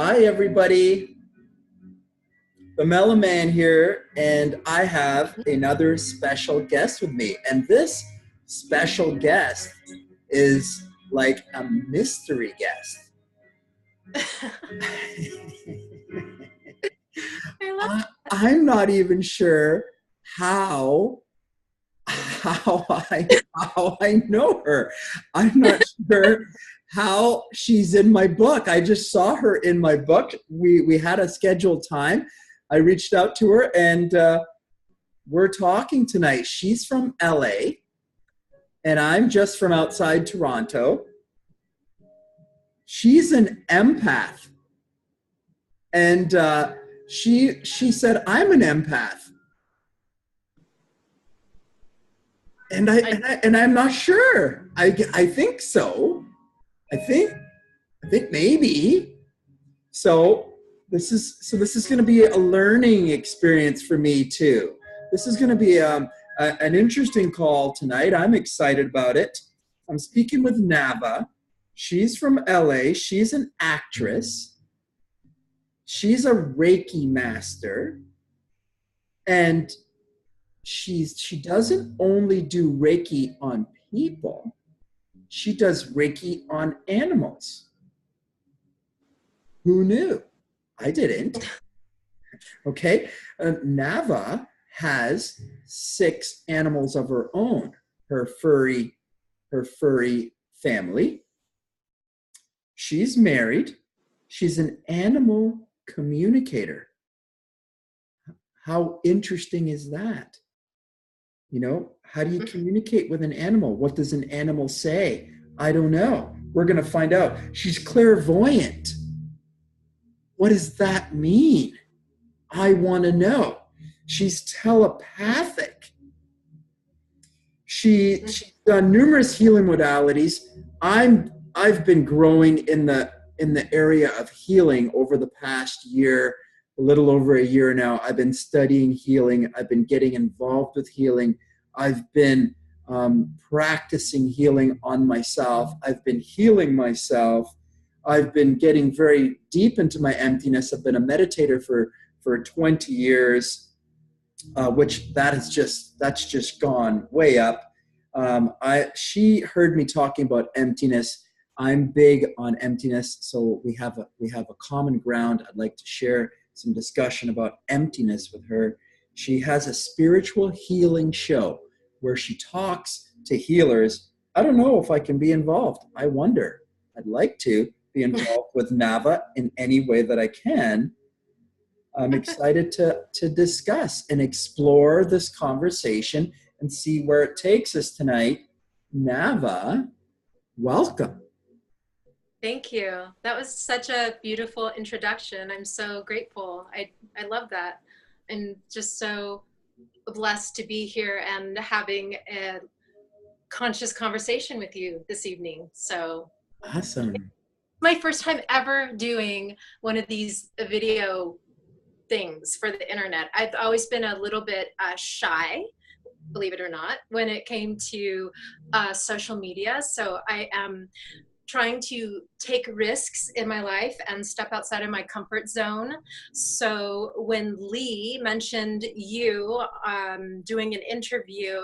Hi, everybody. The Mellow Man here, and I have another special guest with me. And this special guest is like a mystery guest. I'm not even sure how how I know her. I'm not sure how she's in my book. I just saw her in my book. We had a scheduled time. I reached out to her, and we're talking tonight. She's from LA, and I'm just from outside Toronto. She's an empath, and she said, "I'm an empath." And I'm not sure. I think so. I think maybe. So this is going to be a learning experience for me too. This is going to be an interesting call tonight. I'm excited about it. I'm speaking with Nava. She's from LA. She's an actress. She's a Reiki master, and she doesn't only do Reiki on people, she does Reiki on animals. Who knew? I didn't. Okay. Nava has 6 animals of her own. Her furry family. She's married. She's an animal communicator. How interesting is that? You know, how do you communicate with an animal? What does an animal say? I don't know. We're going to find out. She's clairvoyant. What does that mean? I want to know. She's telepathic. She's done numerous healing modalities. I've been growing in the area of healing over the past year. A little over a year now. I've been studying healing. I've been getting involved with healing. I've been practicing healing on myself. I've been healing myself. I've been getting very deep into my emptiness. I've been a meditator for 20 years, which that's just gone way up. She heard me talking about emptiness. I'm big on emptiness, so we have a common ground. I'd like to share some discussion about emptiness with her. She has a spiritual healing show where she talks to healers. I don't know if I can be involved. I wonder. I'd like to be involved with Nava in any way that I can. I'm excited to discuss and explore this conversation and see where it takes us tonight. Nava, welcome. Thank you. That was such a beautiful introduction. I'm so grateful. I love that. And just so blessed to be here and having a conscious conversation with you this evening. So Awesome. my first time ever doing one of these video things for the internet. I've always been a little bit shy, believe it or not, when it came to social media. So I am trying to take risks in my life and step outside of my comfort zone. So when Lee mentioned you doing an interview,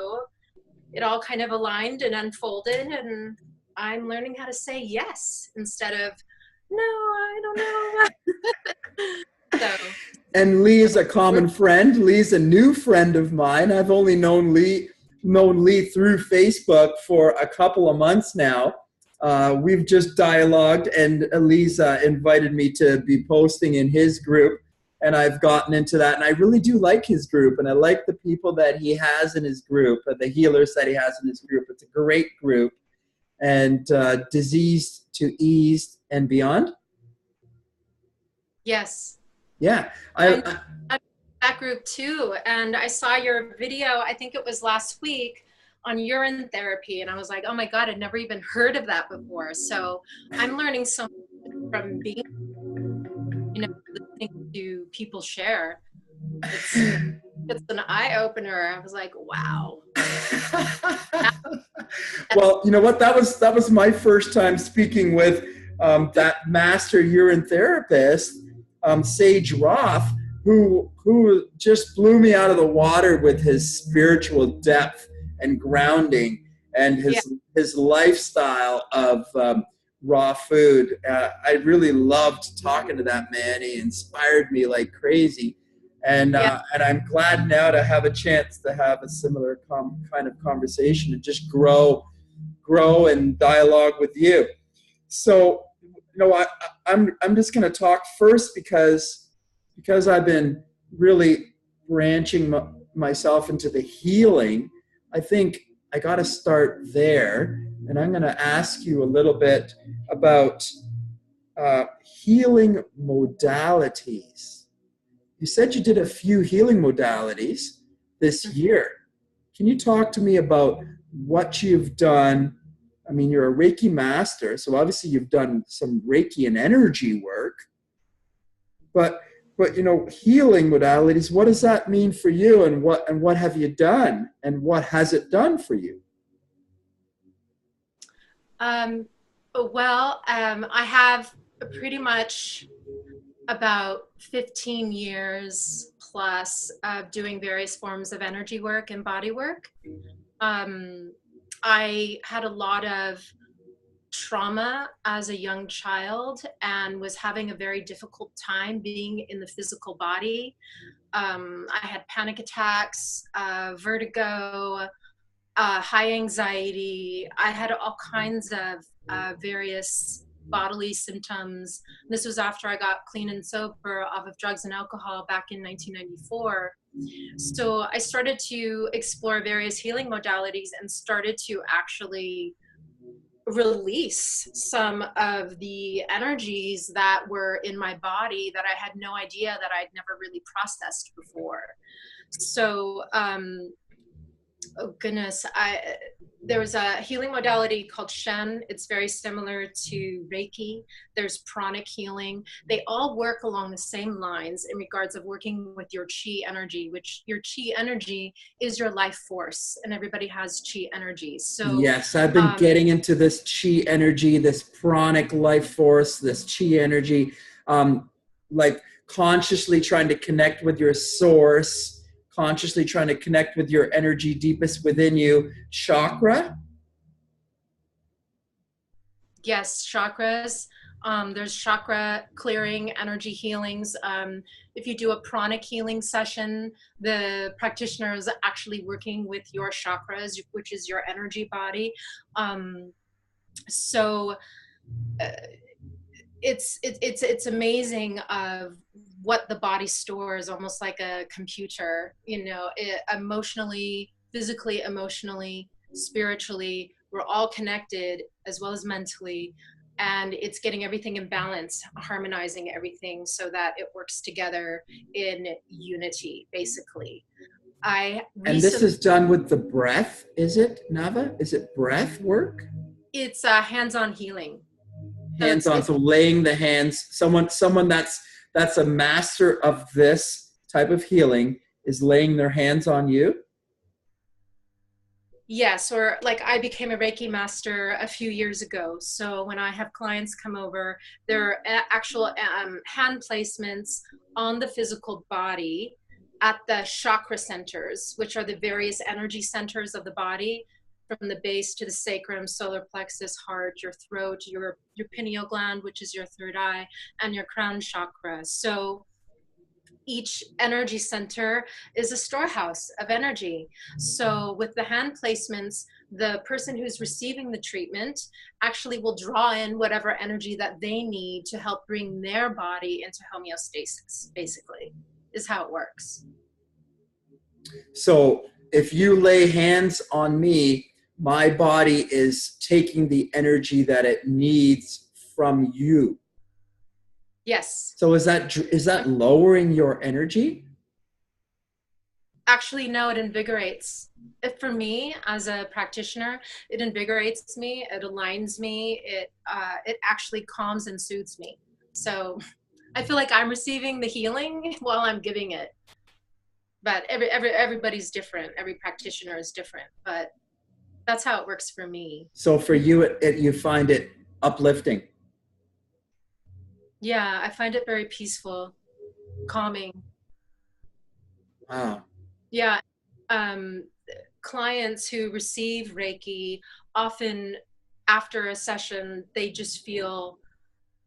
it all kind of aligned and unfolded, and I'm learning how to say yes instead of no, I don't know. So. And Lee is a common friend. Lee's a new friend of mine. I've only known Lee through Facebook for a couple of months now. We've just dialogued, and Elisa invited me to be posting in his group, and I've gotten into that. And I really do like his group, and I like the people that he has in his group, the healers that he has in his group. It's a great group, and Diseased to Eased and Beyond. Yes. Yeah. I'm that group too, and I saw your video, I think it was last week, on urine therapy, and I was like, oh my God, I'd never even heard of that before. So I'm learning so much from being, listening to people share. It's an eye-opener. I was like, wow. Well, you know what? That was my first time speaking with that master urine therapist, Sage Roth, who just blew me out of the water with his spiritual depth and grounding and Yeah. his lifestyle of raw food. I really loved talking to that man. He inspired me like crazy. Yeah. And I'm glad now to have a chance to have a similar kind of conversation and just grow and dialogue with you. So, I'm just going to talk first because I've been really branching myself into the healing. I think I got to start there, and I'm going to ask you a little bit about healing modalities. You said you did a few healing modalities this year. Can you talk to me about what you've done? I mean, you're a Reiki master, so obviously you've done some Reiki and energy work. But healing modalities, what does that mean for you, and what have you done, and what has it done for you? I have pretty much about 15 years plus of doing various forms of energy work and body work. I had a lot of trauma as a young child and was having a very difficult time being in the physical body. I had panic attacks, vertigo, high anxiety. I had all kinds of various bodily symptoms. This was after I got clean and sober off of drugs and alcohol back in 1994. So I started to explore various healing modalities and started to actually release some of the energies that were in my body that I had no idea that I'd never really processed before. So, oh goodness, there was a healing modality called Shen. It's very similar to Reiki. There's pranic healing. They all work along the same lines in regards of working with your chi energy, which your chi energy is your life force, and everybody has chi energy. So yes, I've been getting into this chi energy, this pranic life force, this chi energy, like consciously trying to connect with your source, consciously trying to connect with your energy deepest within you. Chakra? Yes, chakras. There's chakra clearing, energy healings. If you do a pranic healing session, the practitioner is actually working with your chakras, which is your energy body. It's amazing of what the body stores, almost like a computer, emotionally, physically, emotionally, spiritually, we're all connected, as well as mentally, and it's getting everything in balance, harmonizing everything so that it works together in unity, basically. And this is done with the breath, is it, Nava? Is it breath work? It's hands-on healing. Hands-on, so laying the hands, someone that's a master of this type of healing is laying their hands on you? Yes, or like I became a Reiki master a few years ago. So when I have clients come over, there are actual hand placements on the physical body at the chakra centers, which are the various energy centers of the body, from the base to the sacrum, solar plexus, heart, your throat, your pineal gland, which is your third eye, and your crown chakra. So each energy center is a storehouse of energy. So with the hand placements, the person who's receiving the treatment actually will draw in whatever energy that they need to help bring their body into homeostasis, basically, is how it works. So if you lay hands on me, my body is taking the energy that it needs from you. Yes. So is that lowering your energy? Actually, no, it invigorates. For me, as a practitioner, it invigorates me, it aligns me, it actually calms and soothes me. So I feel like I'm receiving the healing while I'm giving it. But everybody's different. Every practitioner is different. But that's how it works for me. So for you, you find it uplifting. Yeah, I find it very peaceful, calming. Wow. Yeah. Um, Clients who receive Reiki often after a session, they just feel,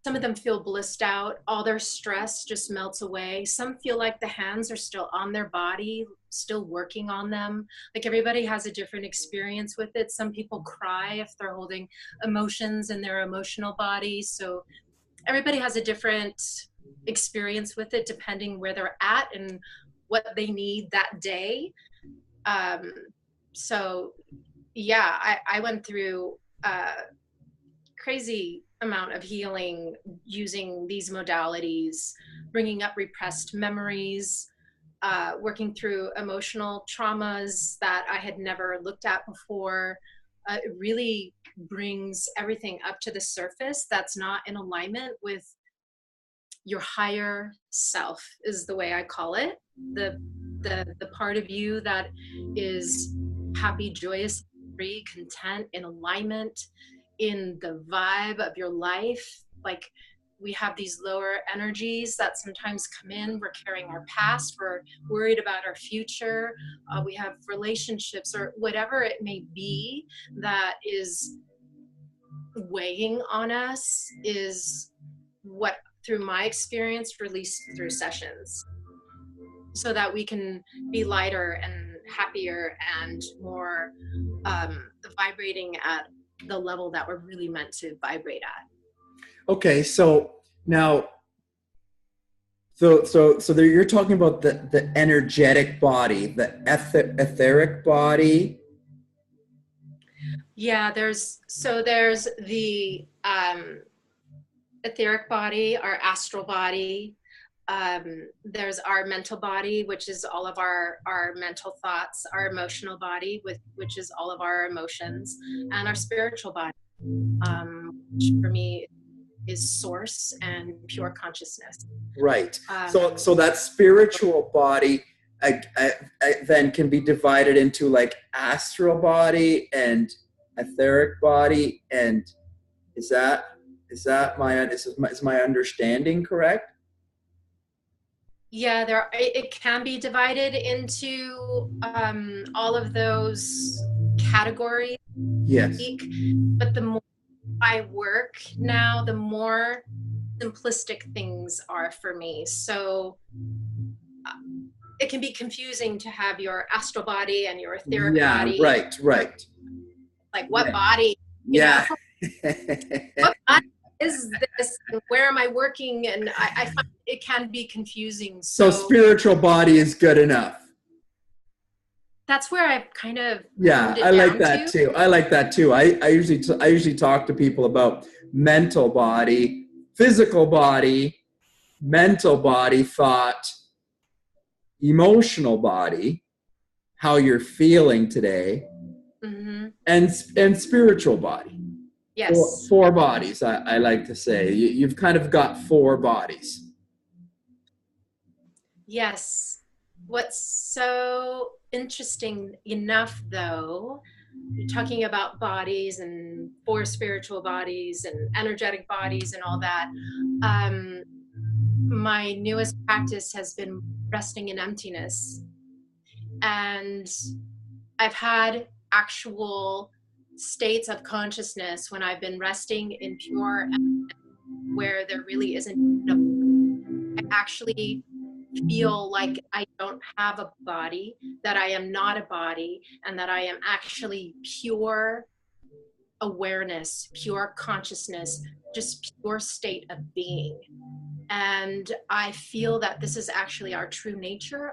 some of them feel blissed out. All their stress just melts away. Some feel like the hands are still on their body, still working on them. Like everybody has a different experience with it. Some people cry if they're holding emotions in their emotional body. So everybody has a different experience with it depending where they're at and what they need that day. Um, so yeah, I went through a crazy amount of healing using these modalities, bringing up repressed memories, working through emotional traumas that I had never looked at before. It really brings everything up to the surface that's not in alignment with your higher self, is the way I call it. The part of you that is happy, joyous, free, content, in alignment, in the vibe of your life. Like we have these lower energies that sometimes come in. We're carrying our past. We're worried about our future. We have relationships or whatever it may be that is weighing on us, is what, through my experience, released through sessions, so that we can be lighter and happier and more vibrating at the level that we're really meant to vibrate at. Okay, so now, so there, you're talking about the energetic body, the etheric body. Yeah, there's the etheric body, our astral body. There's our mental body, which is all of our mental thoughts, our emotional body, which is all of our emotions, and our spiritual body, which for me is source and pure consciousness. Right. So Um, so that spiritual body, then can be divided into like astral body and etheric body, and is that is my understanding correct? yeah, it can be divided into all of those categories, Yes. but the more I work now, the more simplistic things are for me. So it can be confusing to have your astral body and your etheric Yeah. body. Right. Right. Like, what Yeah. body, you know, Yeah. what body is this? And where am I working? And I find it can be confusing. So So spiritual body is good enough. that's where I've kind of Yeah, honed I it like down that to. too. I like that too. I usually talk to people about mental body, physical body, mental body, thought, emotional body, how you're feeling today, Mm-hmm. and spiritual body. Yes. Four bodies, I like to say. You've kind of got four bodies. Yes. What's so interesting enough, though, you're talking about bodies and four spiritual bodies and energetic bodies and all that. Um, my newest practice has been resting in emptiness. And I've had actual states of consciousness when I've been resting in pure, where there really isn't, I actually feel like I don't have a body, that I am not a body, and that I am actually pure awareness, pure consciousness, just pure state of being. And I feel that this is actually our true nature,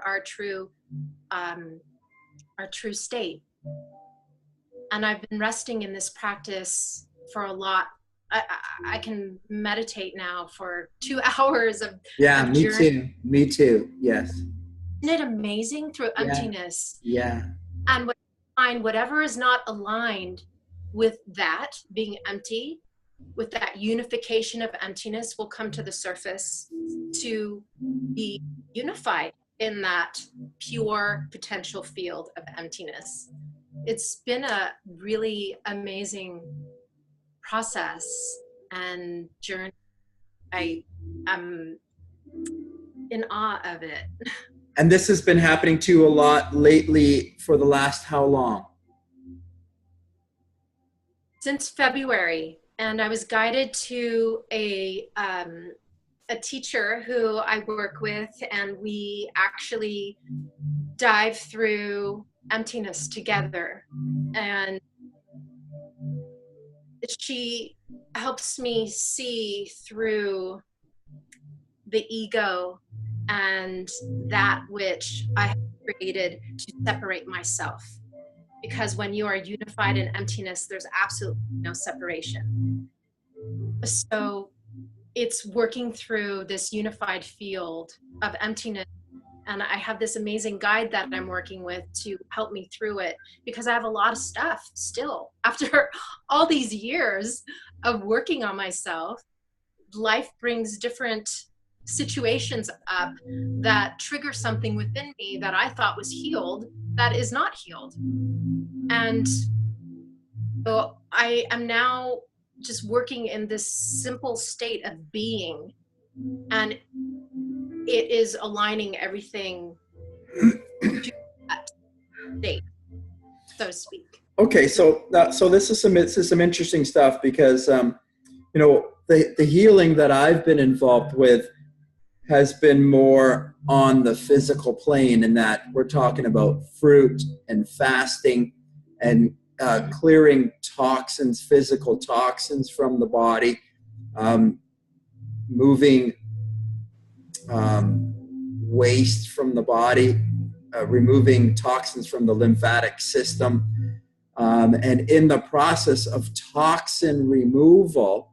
um, our true state. And I've been resting in this practice for a lot. I can meditate now for 2 hours Yeah, of me journey. too. Me too. Yes. Isn't it amazing, through Yeah. emptiness? Yeah. And what I find, whatever is not aligned with that being empty, with that unification of emptiness, will come to the surface to be unified in that pure potential field of emptiness. It's been a really amazing process and journey. I'm in awe of it. And this has been happening to you a lot lately for the last how long? Since February, and I was guided to a teacher who I work with, and we actually dive through emptiness together. And she helps me see through the ego and that which I have created to separate myself. Because when you are unified in emptiness, there's absolutely no separation. So it's working through this unified field of emptiness. And I have this amazing guide that I'm working with to help me through it, because I have a lot of stuff still. After all these years of working on myself, life brings different situations up that trigger something within me that I thought was healed that is not healed. And so I am now just working in this simple state of being, and it is aligning everything to that state, so to speak. Okay, so this is some interesting stuff, because the healing that I've been involved with has been more on the physical plane, in that we're talking about fruit and fasting and clearing toxins, physical toxins from the body, moving waste from the body, removing toxins from the lymphatic system. And in the process of toxin removal,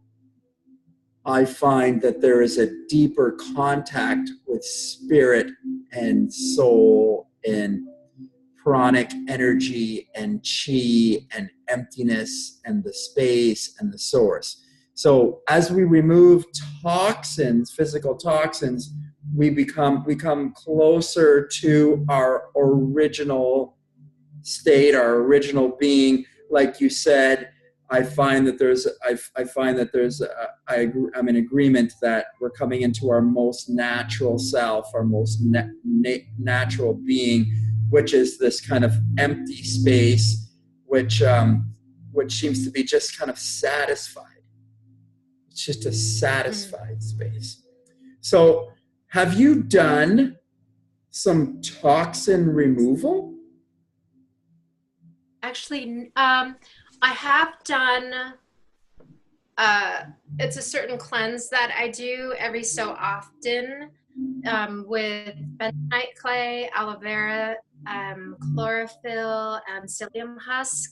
I find that there is a deeper contact with spirit and soul and pranic energy and chi and emptiness and the space and the source. So as we remove toxins, physical toxins, we become closer to our original state, our original being. Like you said, I'm in agreement that we're coming into our most natural self, our most natural being, which is this kind of empty space, which seems to be just kind of satisfied. It's just a satisfied space. So, have you done some toxin removal? Actually, I have done, it's a certain cleanse that I do every so often, with bentonite clay, aloe vera, chlorophyll, and psyllium husk.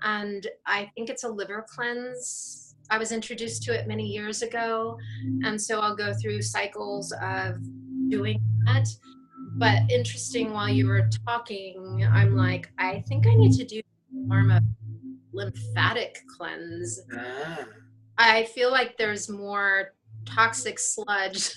And I think it's a liver cleanse. I was introduced to it many years ago, and so I'll go through cycles of doing that. But interesting, while you were talking, I'm like, I think I need to do a form of lymphatic cleanse. I feel like there's more toxic sludge,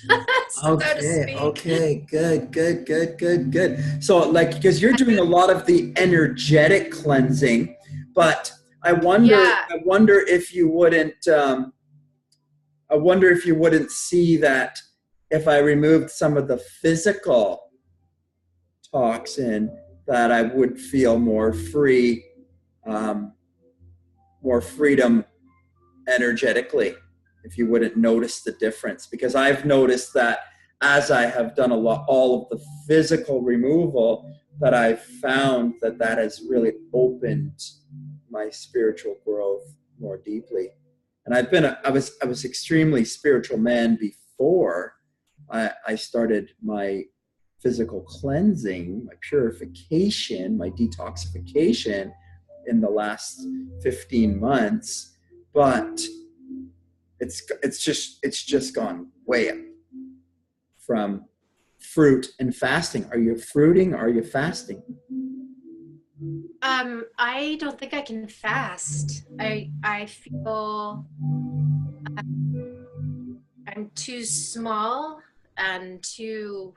so to speak. Okay, good. So, like, because you're doing a lot of the energetic cleansing, but I wonder if you wouldn't see that if I removed some of the physical toxin, that I would feel more free, more freedom energetically, if you wouldn't notice the difference. Because I've noticed that as I have done all of the physical removal, that I've found that has really opened my spiritual growth more deeply. And I was extremely spiritual man before I started my physical cleansing, my purification, my detoxification in the last 15 months, but it's just gone way up from fruit and fasting. Are you fruiting? Are you fasting? I don't think I can fast. I feel I'm too small and too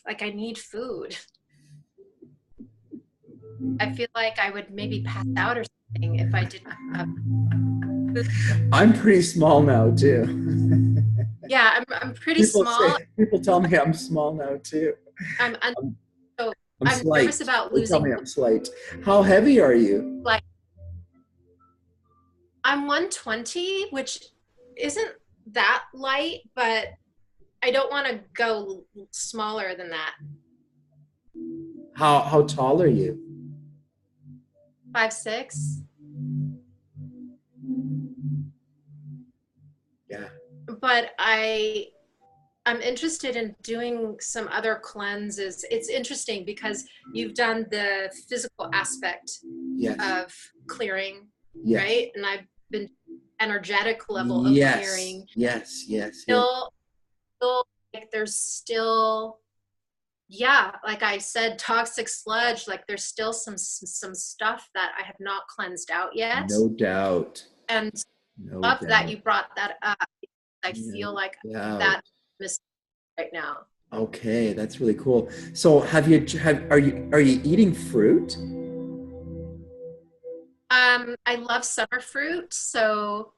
like I need food. I feel like I would maybe pass out or something if I didn't have I'm pretty small now too. Yeah, I'm pretty small. People tell me I'm small now too. I'm I'm, so I'm I'm nervous slight. about They tell losing me I'm slight. How heavy are you? like I'm 120, which isn't that light, but I don't want to go smaller than that. How tall are you? 5'6". Yeah. But I'm interested in doing some other cleanses. It's interesting because you've done the physical aspect Yes. of clearing, Yes. right? And I've been energetic level of Yes. clearing. Yes. Yes. Still like there's still, yeah, like I said, toxic sludge, like there's still some stuff that I have not cleansed out yet. No doubt. And No love doubt. that you brought that up. I feel like that missing right now. Okay, that's really cool. So are you eating fruit? I love summer fruit, so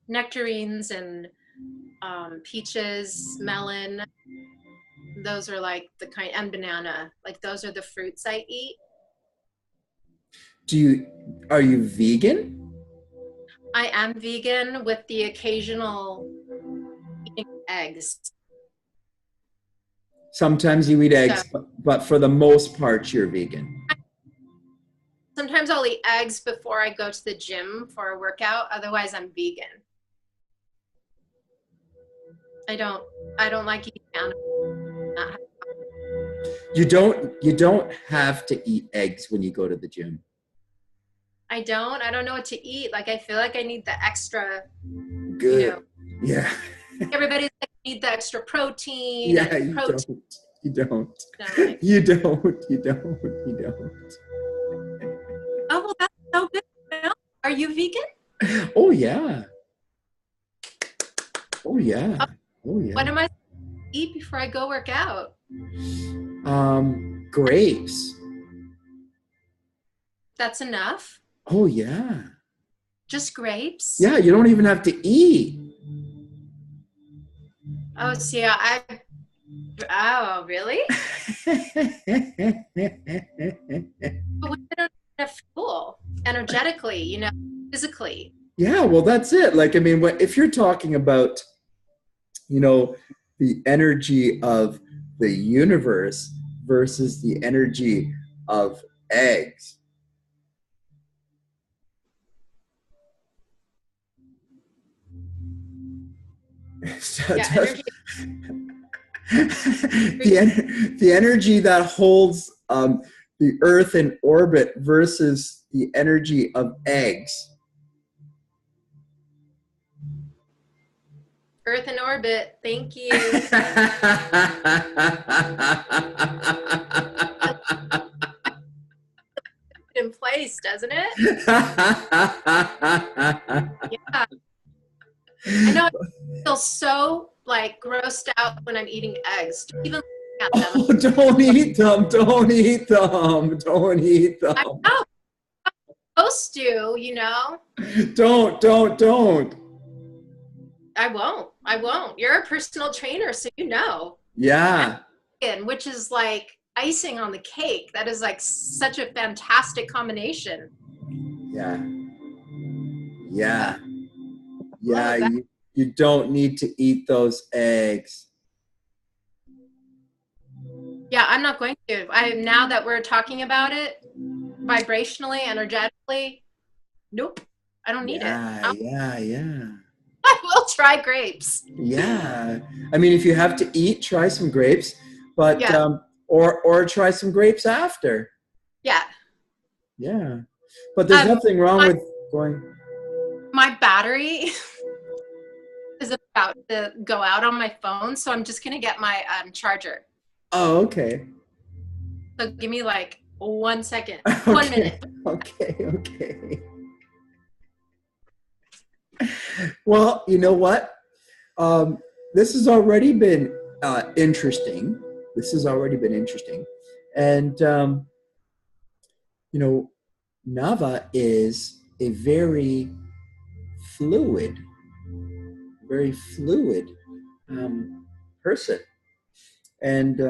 nectarines and peaches, melon, those are like the kind, and banana, like those are the fruits I eat. Are you vegan? I am vegan with the occasional eating eggs. Sometimes you eat eggs, but for the most part, you're vegan. Sometimes I'll eat eggs before I go to the gym for a workout. Otherwise, I'm vegan. I don't like eating animals. You don't have to eat eggs when you go to the gym. I don't know what to eat. Like, I feel like I need the extra. Good. You know, yeah. Everybody's like, need the extra protein. Yeah, you don't. You don't. No, like, you don't. You don't. You don't. Oh, well, that's so good. Are you vegan? Oh yeah. Oh yeah. Oh yeah. What am I supposed to eat before I go work out? Grapes. That's enough? Oh yeah. Just grapes? Yeah, you don't even have to eat. Oh, see, oh, really? But we don't have fuel energetically, you know, physically. Yeah, well, that's it. Like, I mean, if you're talking about, you know, the energy of the universe versus the energy of eggs. The energy that holds the Earth in orbit versus the energy of eggs. Earth in orbit. Thank you. In place, doesn't it? Yeah. I know. I feel so like grossed out when I'm eating eggs. Even at them. Oh, don't eat them! Don't eat them! Don't eat them! I know. I'm supposed to, you know. Don't. I won't. You're a personal trainer, so you know. Yeah. Which is like icing on the cake. That is like such a fantastic combination. Yeah. You don't need to eat those eggs. Yeah, I'm not going to. Now that we're talking about it, vibrationally, energetically, nope. I don't need it. Yeah. I will try grapes. Yeah. I mean, if you have to eat, try some grapes, but or try some grapes after. Yeah. Yeah. But there's nothing wrong with going. My battery is about to go out on my phone, so I'm just going to get my charger. Oh, okay. So give me like 1 second. Okay. 1 minute. Okay. Well, you know what? This has already been interesting. And, you know, Nava is a very fluid, very fluid person. And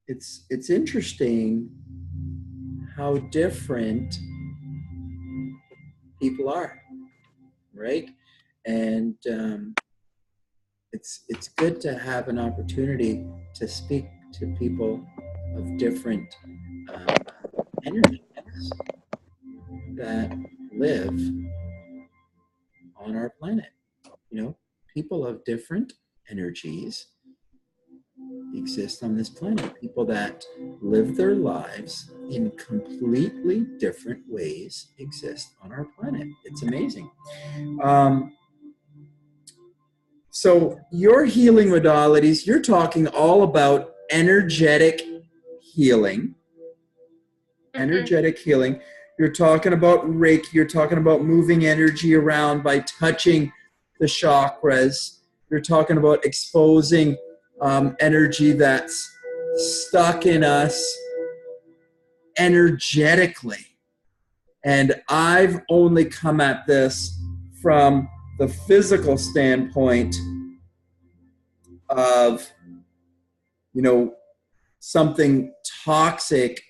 it's interesting how different people are, right? And it's good to have an opportunity to speak to people of different energies that live on our planet. You know, people of different energies exist on this planet. People that live their lives in completely different ways exist on our planet. It's amazing. So your healing modalities, you're talking all about energetic healing. Energetic healing. You're talking about Reiki. You're talking about moving energy around by touching the chakras. You're talking about exposing energy that's stuck in us energetically. And I've only come at this from the physical standpoint of, you know, something toxic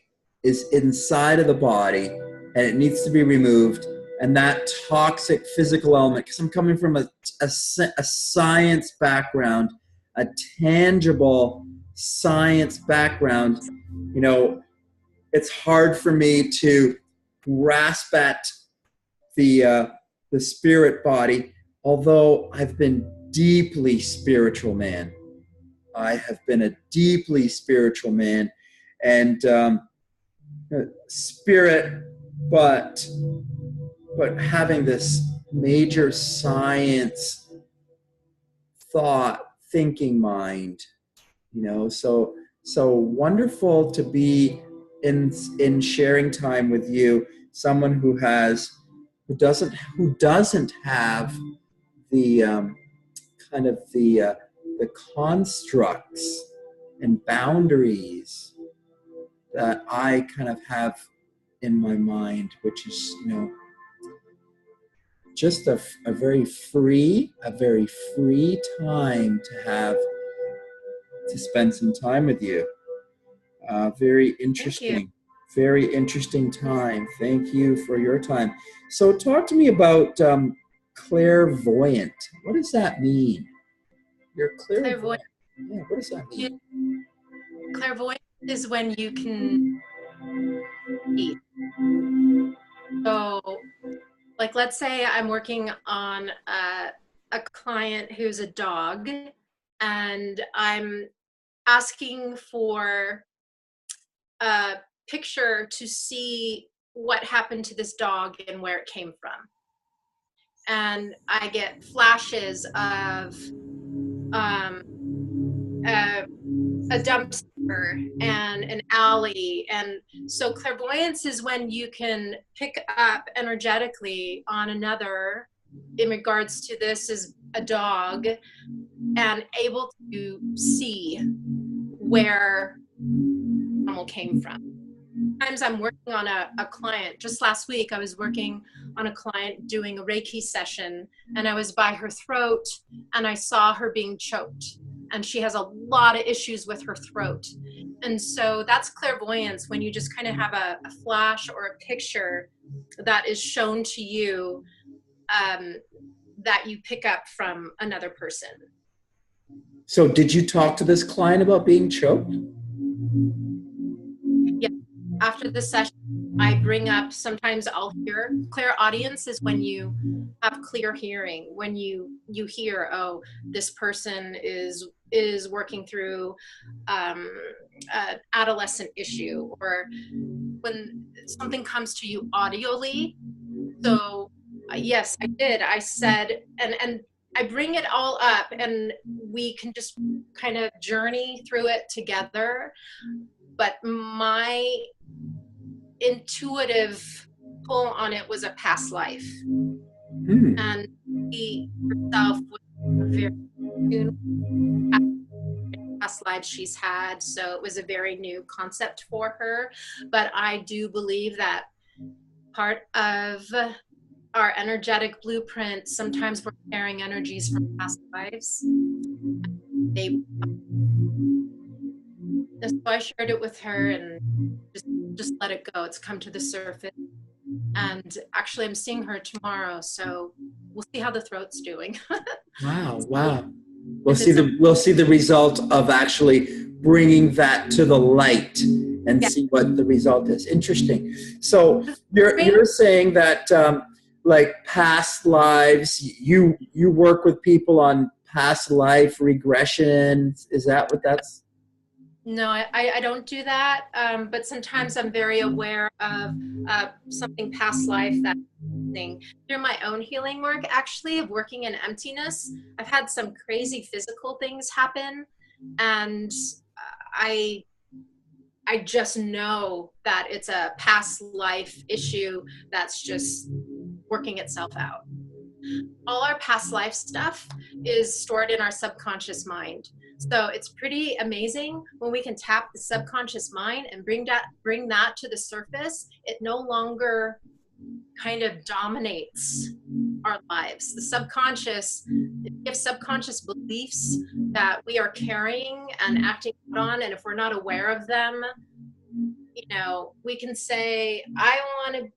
is inside of the body and it needs to be removed. And that toxic physical element, because I'm coming from a science background, a tangible science background, you know, it's hard for me to grasp at the spirit body, although I've been deeply spiritual man. I have been a deeply spiritual man, and spirit, but having this major science thought thinking mind, you know, so wonderful to be in sharing time with you, someone who doesn't have the kind of the constructs and boundaries that I kind of have in my mind, which is, you know, just a very free time to spend some time with you. Very interesting. Very interesting time. Thank you for your time. So talk to me about clairvoyant. What does that mean? You're clairvoyant. Yeah, what does that mean? Clairvoyant is when you can see. So, like, let's say I'm working on a client who's a dog, and I'm asking for a picture to see what happened to this dog and where it came from. And I get flashes of a dumpster and an alley. And so clairvoyance is when you can pick up energetically on another, in regards to this is a dog, and able to see where animal came from. Sometimes I'm working on a client. Just last week, I was working on a client doing a Reiki session, and I was by her throat, and I saw her being choked. And she has a lot of issues with her throat. And so that's clairvoyance, when you just kind of have a flash or a picture that is shown to you that you pick up from another person. So did you talk to this client about being choked? Yeah. After the session, I bring up, sometimes I'll hear, clairaudience is when you have clear hearing, when you hear, oh, this person is working through an adolescent issue, or when something comes to you audioly. So yes, I did. I said, and I bring it all up, and we can just kind of journey through it together. But my intuitive pull on it was a past life. And she herself was very past lives she's had, so it was a very new concept for her. But I do believe that part of our energetic blueprint. Sometimes we're carrying energies from past lives. They, so I shared it with her and just let it go. It's come to the surface. And actually, I'm seeing her tomorrow, so we'll see how the throat's doing. Wow, wow. We'll see the result of actually bringing that to the light and see what the result is. Interesting. So you're saying that like past lives, you work with people on past life regression. Is that what that's? No, I don't do that. But sometimes I'm very aware of something past life that through my own healing work, actually, of working in emptiness. I've had some crazy physical things happen, and I just know that it's a past life issue that's just working itself out. All our past life stuff is stored in our subconscious mind. So it's pretty amazing when we can tap the subconscious mind and bring that to the surface. It no longer kind of dominates our lives. The subconscious, we have subconscious beliefs that we are carrying and acting on, and if we're not aware of them, we can say, I want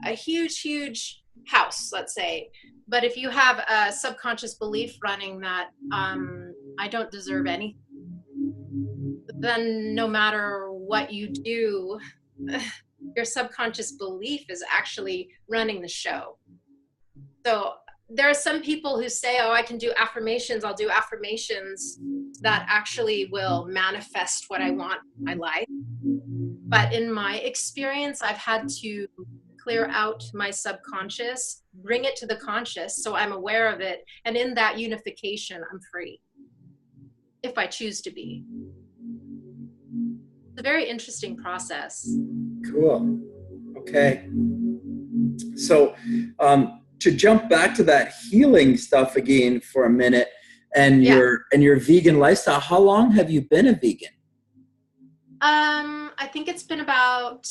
a huge house, let's say. But if you have a subconscious belief running that I don't deserve anything, then no matter what you do, your subconscious belief is actually running the show. So there are some people who say, oh, I can do affirmations. I'll do affirmations that actually will manifest what I want in my life. But in my experience, I've had to clear out my subconscious, bring it to the conscious so I'm aware of it. And in that unification, I'm free, if I choose to be. It's a very interesting process. Cool. Okay. So to jump back to that healing stuff again for a minute, and your vegan lifestyle, how long have you been a vegan? I think it's been about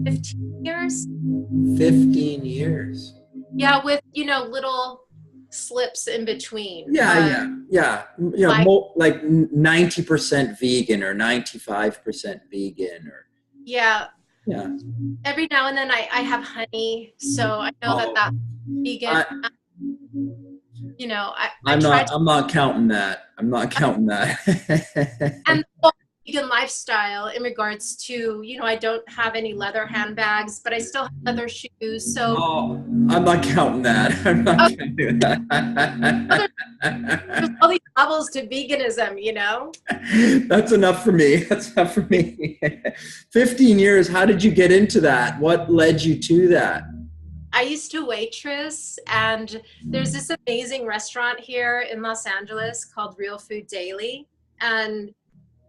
15 years. 15 years. Yeah, with little slips in between. Yeah. Like 90% vegan or 95% vegan or. Yeah. Every now and then I have honey, so I know that's vegan. I'm not counting that. And vegan lifestyle in regards to, I don't have any leather handbags, but I still have leather shoes. So I'm not counting that. I'm not counting that. There's all these levels to veganism, That's enough for me. 15 years. How did you get into that? What led you to that? I used to waitress, and there's this amazing restaurant here in Los Angeles called Real Food Daily, and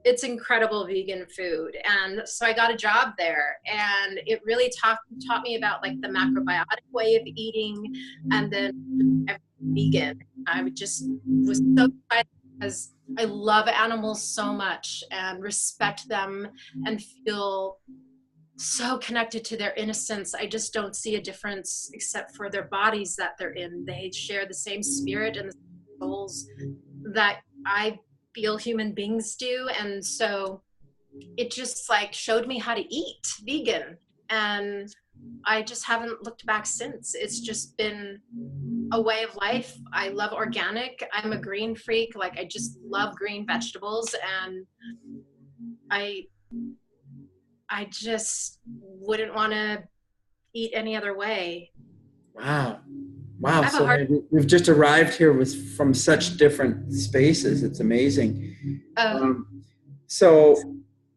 it's incredible vegan food. And so I got a job there, and it really taught me about like the macrobiotic way of eating, and then vegan. I just was so excited because I love animals so much and respect them and feel so connected to their innocence. I just don't see a difference except for their bodies that they're in. They share the same spirit and the souls that I feel human beings do. And so it just like showed me how to eat vegan, and I just haven't looked back since. It's just been a way of life. I love organic. I'm a green freak. Like I just love green vegetables, and I just wouldn't want to eat any other way. Wow. So we've just arrived here from such different spaces. It's amazing. So,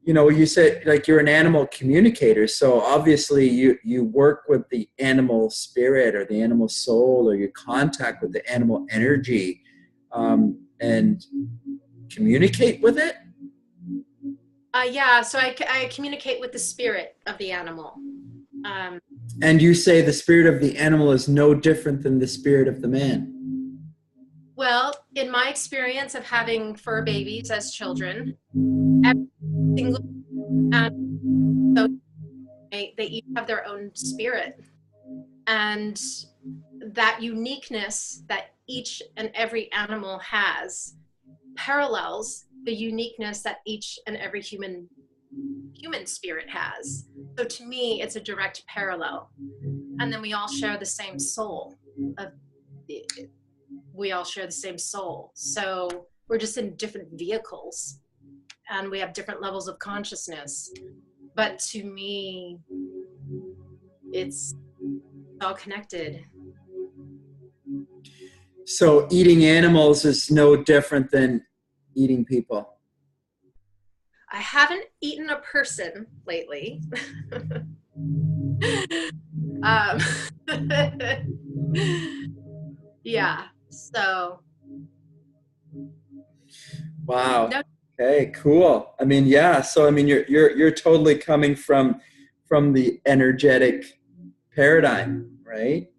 you said like you're an animal communicator. So obviously you work with the animal spirit or the animal soul, or you contact with the animal energy and communicate with it. So I communicate with the spirit of the animal. And you say the spirit of the animal is no different than the spirit of the man. Well, in my experience of having fur babies as children, every single they each have their own spirit, and that uniqueness that each and every animal has parallels the uniqueness that each and every human spirit has. So to me, it's a direct parallel. And then we all share the same soul. We all share the same soul. So we're just in different vehicles, and we have different levels of consciousness. But to me, it's all connected. So eating animals is no different than eating people. I haven't eaten a person lately. um, yeah. So. Wow. No. Okay. Cool. I mean, yeah. So I mean, you're totally coming from the energetic paradigm, right?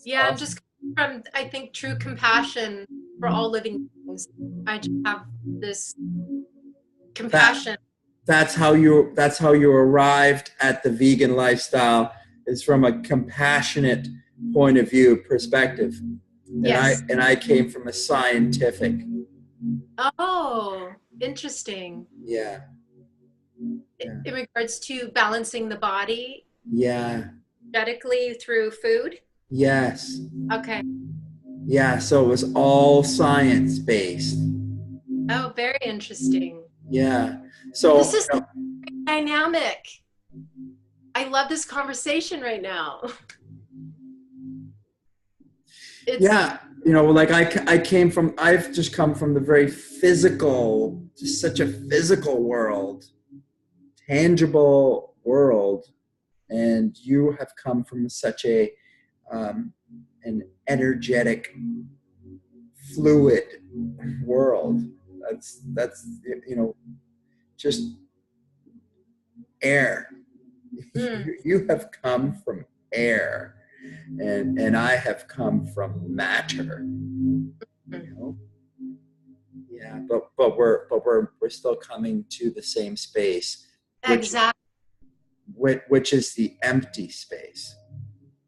Yeah, awesome. I'm just from, I think, true compassion for all living beings. I just have this compassion. That's how you arrived at the vegan lifestyle, is from a compassionate point of view perspective. Yes. And I came from a scientific. Oh, interesting. Yeah. In regards to balancing the body. Yeah. Energetically through food. Yes. Okay. Yeah. So it was all science based. Oh, very interesting. Yeah. So this is dynamic. I love this conversation right now. Yeah, like I've just come from the very physical, just such a physical world, tangible world, and you have come from such an energetic, fluid world. That's just air. You have come from air. And I have come from matter, Yeah, but we're still coming to the same space, exactly, which is the empty space.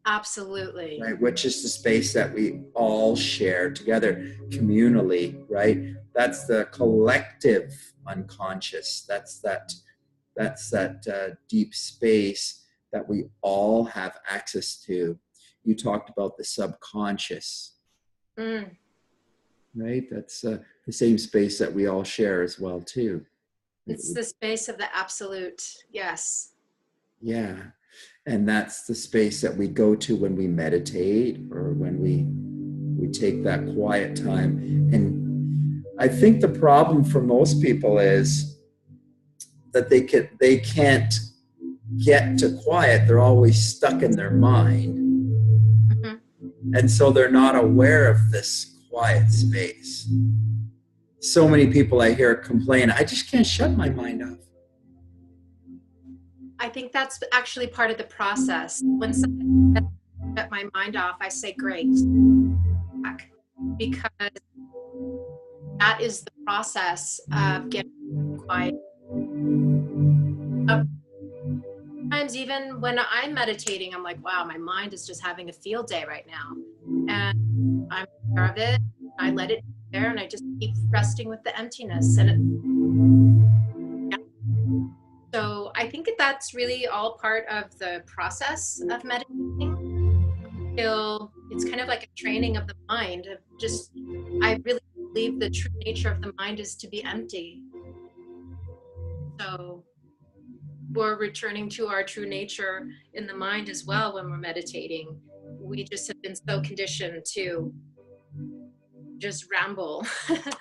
Absolutely. Right, which is the space that we all share together communally, right? That's the collective unconscious. That's that deep space that we all have access to. You talked about the subconscious, right? That's the same space that we all share as well, too. It's the space of the absolute, yes. Yeah, and that's the space that we go to when we meditate or when we take that quiet time. And I think the problem for most people is that they can't get to quiet. They're always stuck in their mind. And so they're not aware of this quiet space. So many people I hear complain, I just can't shut my mind off. I think that's actually part of the process. When somebody shut my mind off, I say, great, because that is the process of getting quiet. Sometimes even when I'm meditating, I'm like, wow, my mind is just having a field day right now. And I'm aware of it. I let it be there and I just keep resting with the emptiness. And so I think that's really all part of the process of meditating. It's kind of like a training of the mind. I really believe the true nature of the mind is to be empty. So we're returning to our true nature in the mind as well when we're meditating. We just have been so conditioned to just ramble.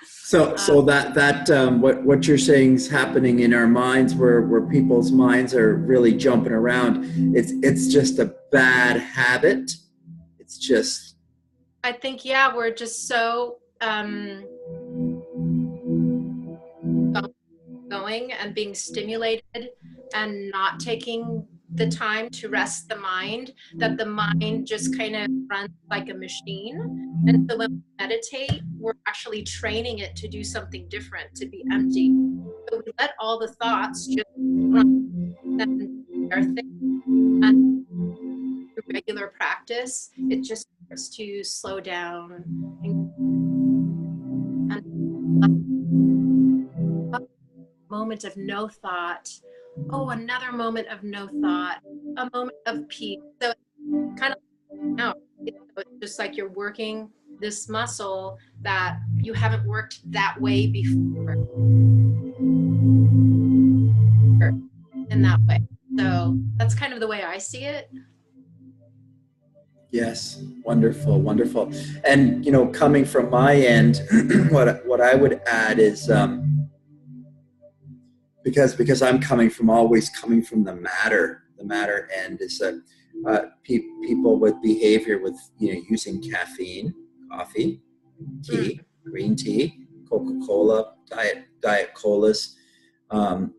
So that what you're saying is happening in our minds, where people's minds are really jumping around. It's just a bad habit. It's just. I think we're just so going and being stimulated and not taking the time to rest the mind, that the mind just kind of runs like a machine. And so when we meditate, we're actually training it to do something different, to be empty. So we let all the thoughts just run, and rare thing. And through regular practice, it just starts to slow down and a moment of no thought. Oh, another moment of no thought, a moment of peace. So it's kind of out. It's just like you're working this muscle that you haven't worked that way before in that way. So that's kind of the way I see it. Yes, wonderful, wonderful. And coming from my end, what I would add is because I'm always coming from the matter end is that people with behavior with using caffeine, coffee, tea, green tea, Coca-Cola, diet colas,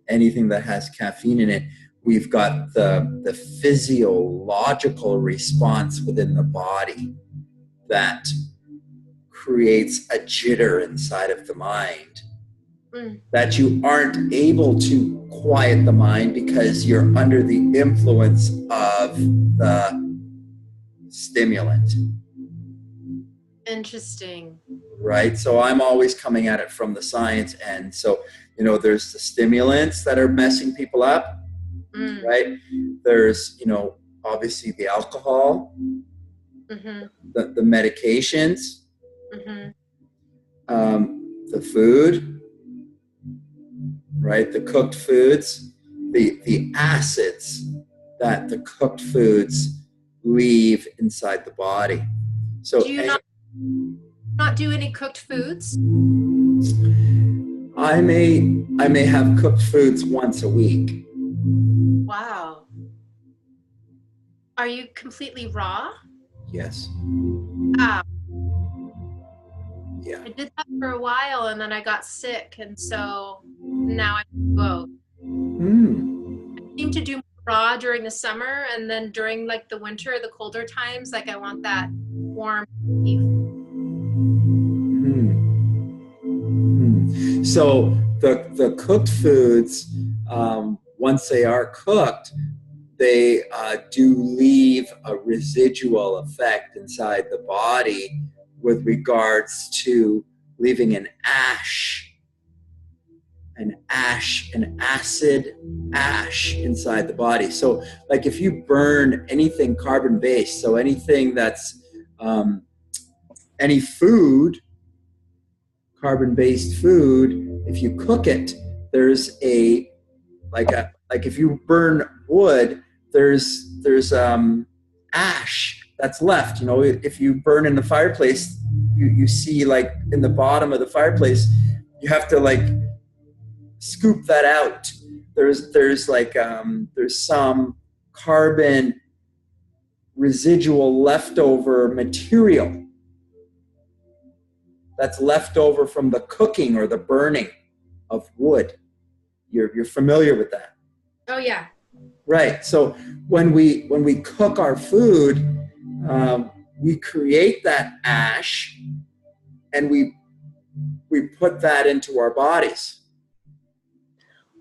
anything that has caffeine in it, we've got the physiological response within the body that creates a jitter inside of the mind that you aren't able to quiet the mind because you're under the influence of the stimulant. Interesting. Right? So I'm always coming at it from the science end. So, there's the stimulants that are messing people up. Right? There's, obviously the alcohol, the medications, the food, right? The cooked foods, the acids that the cooked foods leave inside the body. So do you not do any cooked foods? I may have cooked foods once a week. Wow. Are you completely raw? Yes. Wow. Yeah. I did that for a while and then I got sick, and so now I do both. I seem to do raw during the summer, and then during like the winter, the colder times, like I want that warm beef. So the cooked foods, once they are cooked, they do leave a residual effect inside the body with regards to leaving an acid ash inside the body. So like if you burn anything carbon based, so anything that's any food, carbon based food, if you cook it, there's like if you burn wood, there's ash that's left. If you burn in the fireplace, you see like in the bottom of the fireplace, you have to like scoop that out. There's some carbon residual leftover material that's left over from the cooking or the burning of wood. You're familiar with that? Oh yeah. Right. So when we cook our food, we create that ash, and we put that into our bodies.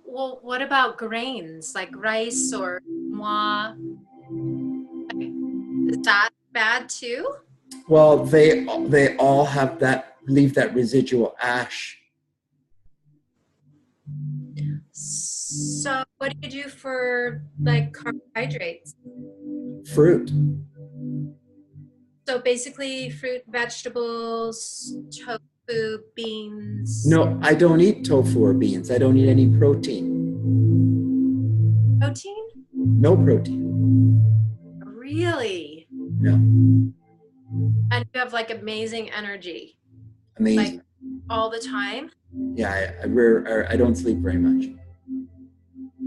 Well, what about grains like rice or quinoa? Is that bad too? Well, they all have leave that residual ash. So what do you do for like carbohydrates? Fruit. So basically fruit, vegetables, tofu, beans. No, I don't eat tofu or beans. I don't eat any protein. Protein? No protein. Really? No. And you have like amazing energy. Amazing. Like all the time? Yeah, I don't sleep very much.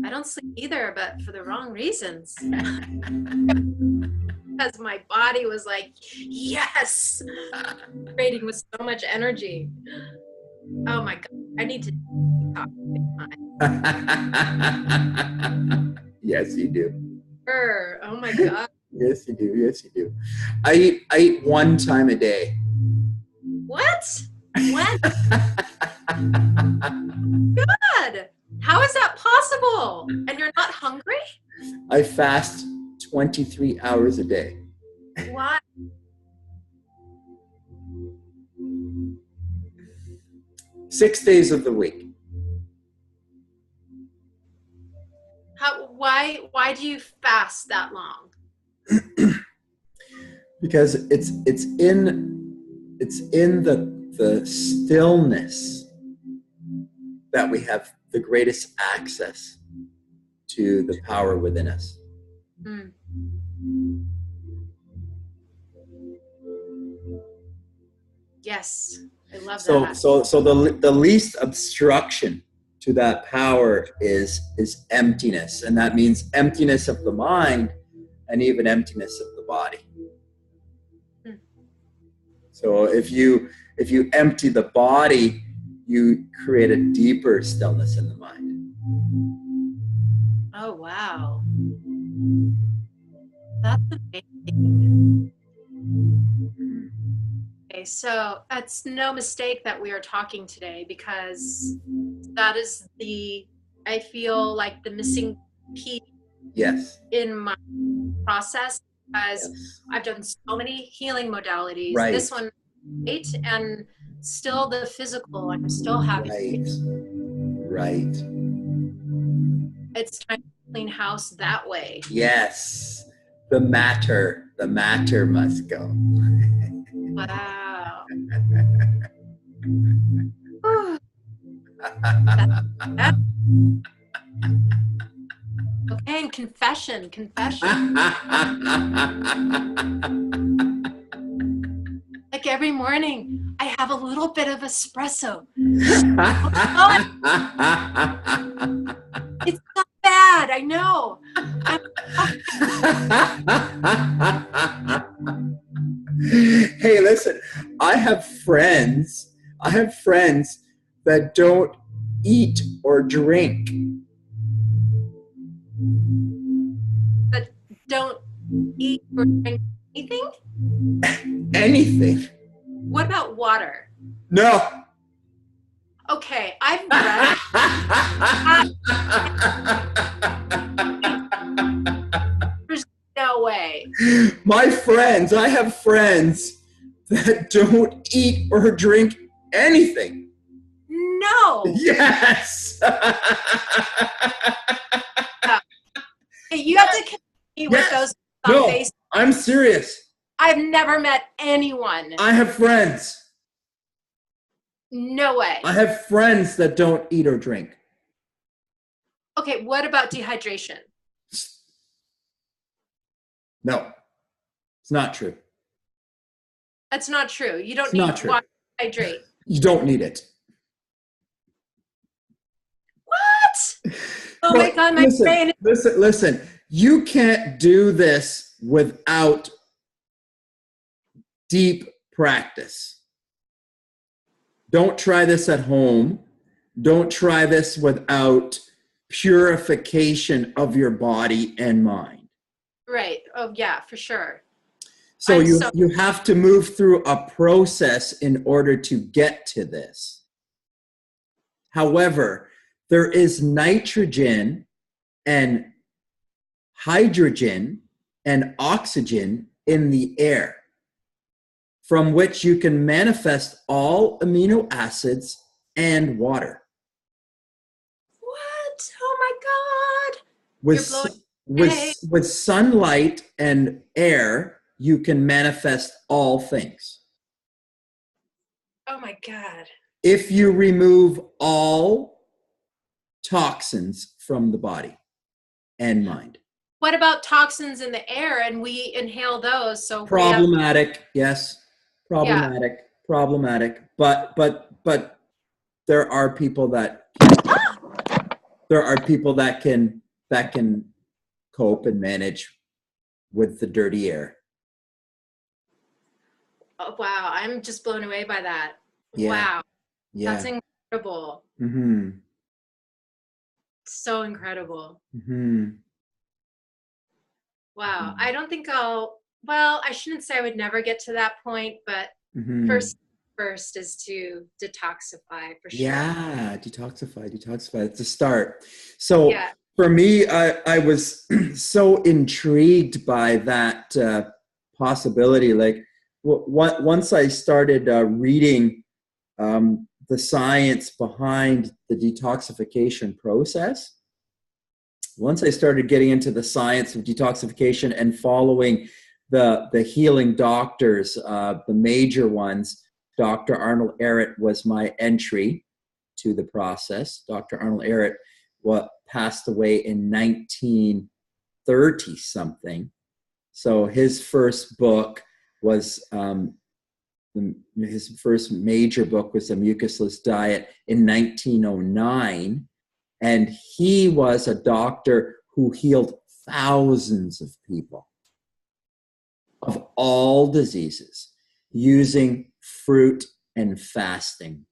I don't sleep either, but for the wrong reasons. Because my body was like, yes, rating with so much energy. Oh my God, I need to talk. Yes, you do. Oh my God. Yes, you do. Yes, you do. I eat one time a day. What? When? God, how is that possible? And you're not hungry? I fast 23 hours a day. Why? 6 days of the week. Why do you fast that long? Because it's in the stillness that we have the greatest access to the power within us. Mm. Yes, I love that. So the least obstruction to that power is emptiness, and that means emptiness of the mind and even emptiness of the body. Hmm. So if you empty the body, you create a deeper stillness in the mind. Oh wow, that's amazing. Okay, so it's no mistake that we are talking today, because that is I feel like the missing piece Yes. in my process, because Yes. I've done so many healing modalities. Right. This one, right? And still the physical, I'm still having. Right. It's time to clean house that way. Yes. The matter must go. Wow. Okay, and confession. Like every morning, I have a little bit of espresso. It's not bad, I know. Hey, listen, I have friends that don't eat or drink. But don't eat or drink anything? Anything. What about water? No. Okay, I've read. There's no way. I have friends that don't eat or drink anything. No. Yes. Hey, you have to connect me with those on Facebook. I'm serious. I've never met anyone. I have friends. No way. I have friends that don't eat or drink. Okay, what about dehydration? No, it's not true. That's not true. You don't It's need not true. water to hydrate. You don't need it. What? Oh my God, my brain. Listen. You can't do this without deep practice. Don't try this at home. Don't try this without purification of your body and mind. Right. Oh yeah, for sure. So you have to move through a process in order to get to this. However, there is nitrogen and hydrogen and oxygen in the air, from which you can manifest all amino acids and water. What? Oh my God. With sunlight and air, you can manifest all things. Oh my God. If you remove all toxins from the body and mind. What about toxins in the air and we inhale those? So problematic, yes. Problematic. Yeah. Problematic. But there are people that can cope and manage with the dirty air. Oh, wow, I'm just blown away by that. Yeah. Wow. Yeah. That's incredible. Mm-hmm. So incredible. Mm-hmm. Wow. I don't think I shouldn't say I would never get to that point, but first is to detoxify for sure. Yeah, detoxify. It's a start. So For me, I was so intrigued by that possibility. Like once I started reading the science behind the detoxification process, once I started getting into the science of detoxification and following the healing doctors, the major ones, Dr. Arnold Ehret was my entry to the process. Dr. Arnold Ehret passed away in 1930 something. So his first book was his first major book was The Mucusless Diet in 1909. And he was a doctor who healed thousands of people of all diseases using fruit and fasting.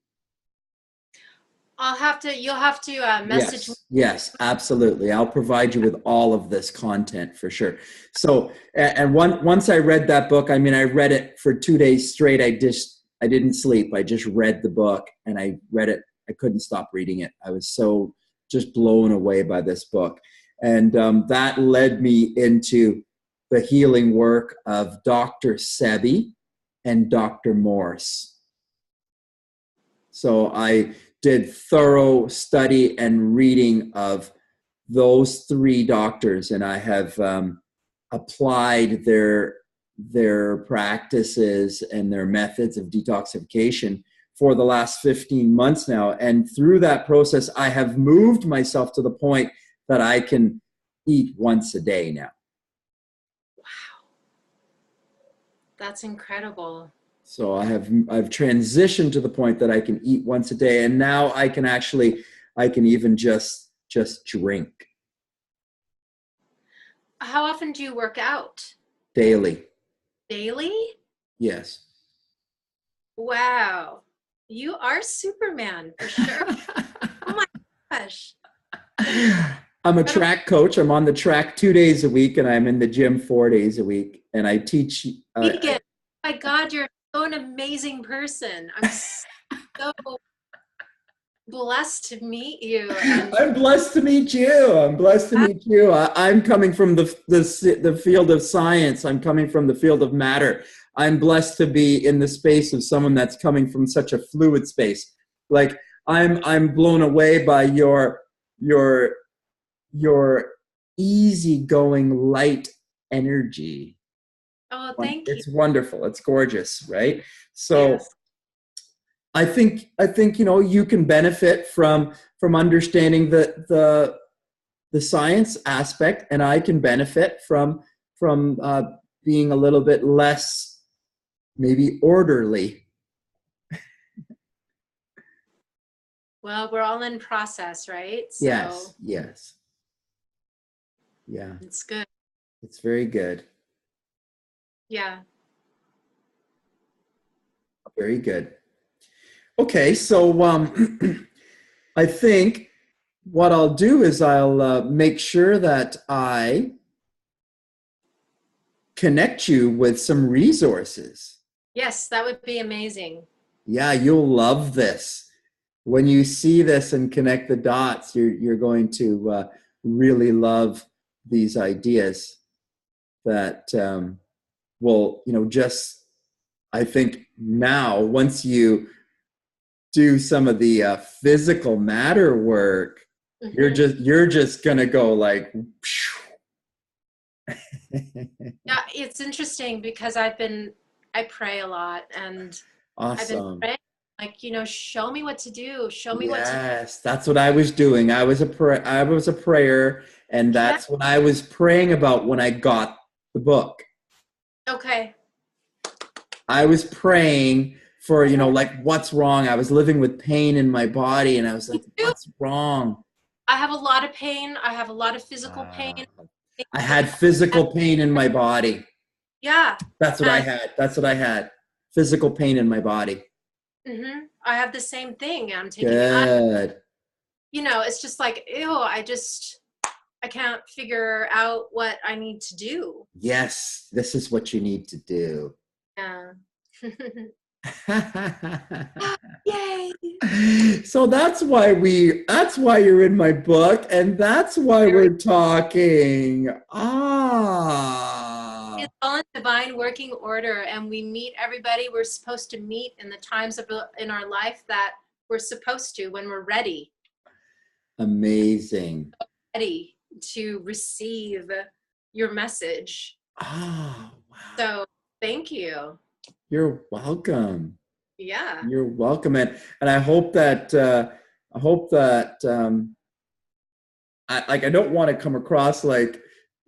You'll have to message me. Yes, absolutely. I'll provide you with all of this content for sure. So, and once I read that book, I mean, I read it for 2 days straight. I didn't sleep. I just read the book and I read it. I couldn't stop reading it. I was so just blown away by this book. And that led me into the healing work of Dr. Sebi and Dr. Morse. So I did thorough study and reading of those three doctors, and I have applied their practices and their methods of detoxification for the last 15 months now. And through that process, I have moved myself to the point that I can eat once a day now. Wow. That's incredible. So I've transitioned to the point that I can eat once a day, and now I can even just drink. How often do you work out? Daily. Daily? Yes. Wow. You are Superman for sure. Oh my gosh. I'm a track coach. I'm on the track 2 days a week, and I'm in the gym 4 days a week, and I teach. My God, you're so an amazing person. I'm so blessed to meet you. I'm blessed to meet you. I'm coming from the field of science. I'm coming from the field of matter. I'm blessed to be in the space of someone that's coming from such a fluid space. Like I'm blown away by your easygoing light energy. Oh, thank you. It's wonderful. It's gorgeous, right? So yes. I think you can benefit from understanding the science aspect, and I can benefit from being a little bit less maybe orderly. Well, we're all in process, right? So Yes. Yeah. It's good. It's very good. Yeah. Very good. Okay, so I think what I'll do is I'll make sure that I connect you with some resources. Yes, that would be amazing. Yeah, you'll love this. When you see this and connect the dots, you're going to really love these ideas that will, just, I think now, once you do some of the physical matter work, Mm-hmm. you're just gonna go like. Yeah, it's interesting because I pray a lot, and I've been Awesome. praying, like, show me what to do. Show me what to do. Yes, that's what I was doing. I was a prayer, and Yeah. that's what I was praying about when I got the book. Okay. I was praying for, like, what's wrong? I was living with pain in my body, and I was like, what's wrong? I have a lot of pain. I have a lot of physical pain. I had physical pain in my body. Yeah. That's what I had. Physical pain in my body. Mm-hmm. I have the same thing. I'm taking Good. it's just like, ew, I can't figure out what I need to do. Yes, this is what you need to do. Yeah. Yay! So that's why you're in my book, and that's why There we we're talking. Ah. It's all in divine working order, and we meet everybody we're supposed to meet in the times of in our life that we're supposed to when we're Amazing. ready to receive your message. Ah, wow. So thank you. You're welcome. Yeah. You're welcome. And I hope that I don't want to come across like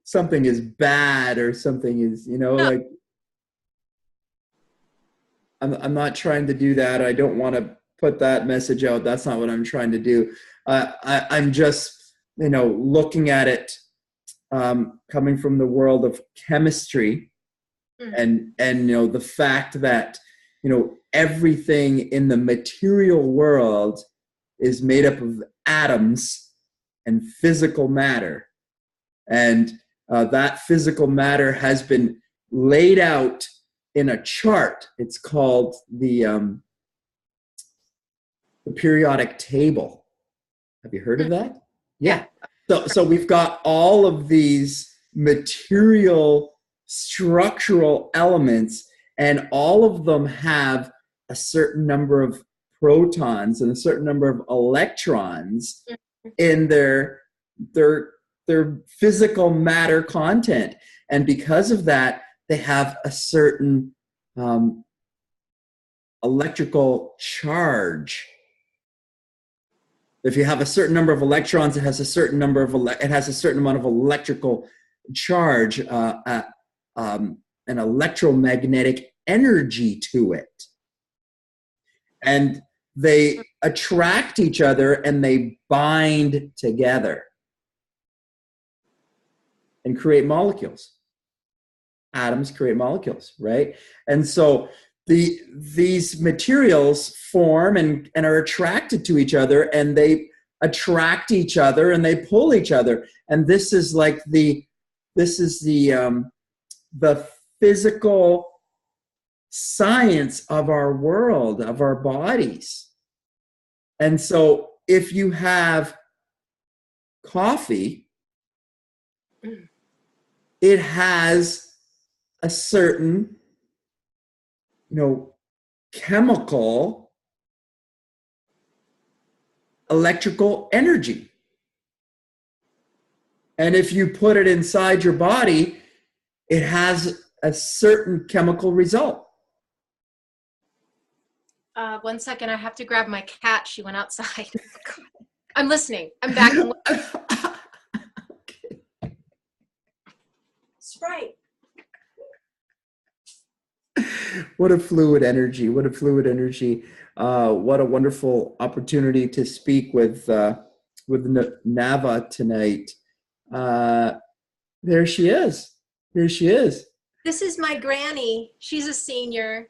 something is bad or something is, No, like I'm not trying to do that. I don't want to put that message out. That's not what I'm trying to do. I'm just, looking at it coming from the world of chemistry, and the fact that everything in the material world is made up of atoms and physical matter, and that physical matter has been laid out in a chart. It's called the periodic table. Have you heard of that? Yeah. So we've got all of these material structural elements, and all of them have a certain number of protons and a certain number of electrons in their physical matter content. And because of that, they have a certain electrical charge. If you have a certain number of electrons, it has a certain number of it has a certain amount of electrical charge, an electromagnetic energy to it, and they attract each other and they bind together and create molecules. Atoms create molecules, right? And so these materials form and are attracted to each other, and they attract each other and they pull each other. And this is the physical science of our world, of our bodies. And so if you have coffee, it has a certain chemical electrical energy. And if you put it inside your body, it has a certain chemical result. 1 second, I have to grab my cat. She went outside. I'm listening. I'm back. Okay. Sprite. What a fluid energy. What a fluid energy. What a wonderful opportunity to speak with Nava tonight. There she is. Here she is. This is my granny. She's a senior.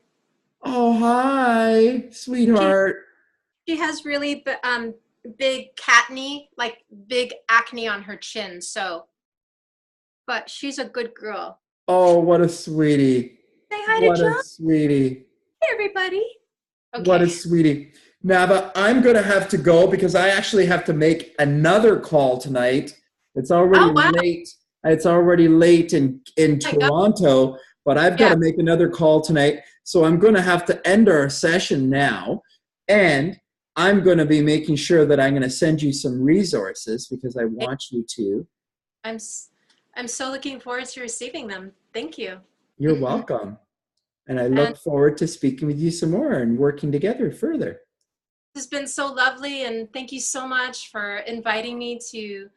Oh, hi, sweetheart. She has really big catney, like big acne on her chin. So, but she's a good girl. Oh, what a sweetie. Say hi What to John. a sweetie. Hey, everybody. Okay. What a sweetie. Nava, I'm going to have to go because I actually have to make another call tonight. It's already late. It's already late in Toronto, but I've got to make another call tonight. So I'm going to have to end our session now. And I'm going to be making sure that I'm going to send you some resources because I want you to. I'm so looking forward to receiving them. Thank you. You're welcome. And I look forward to speaking with you some more and working together further. This has been so lovely, and thank you so much for inviting me to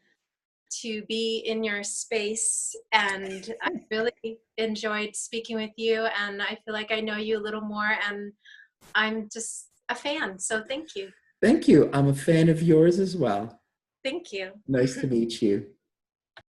be in your space. And I really enjoyed speaking with you, and I feel like I know you a little more, and I'm just a fan. So thank you. Thank you. I'm a fan of yours as well. Thank you. Nice to meet you.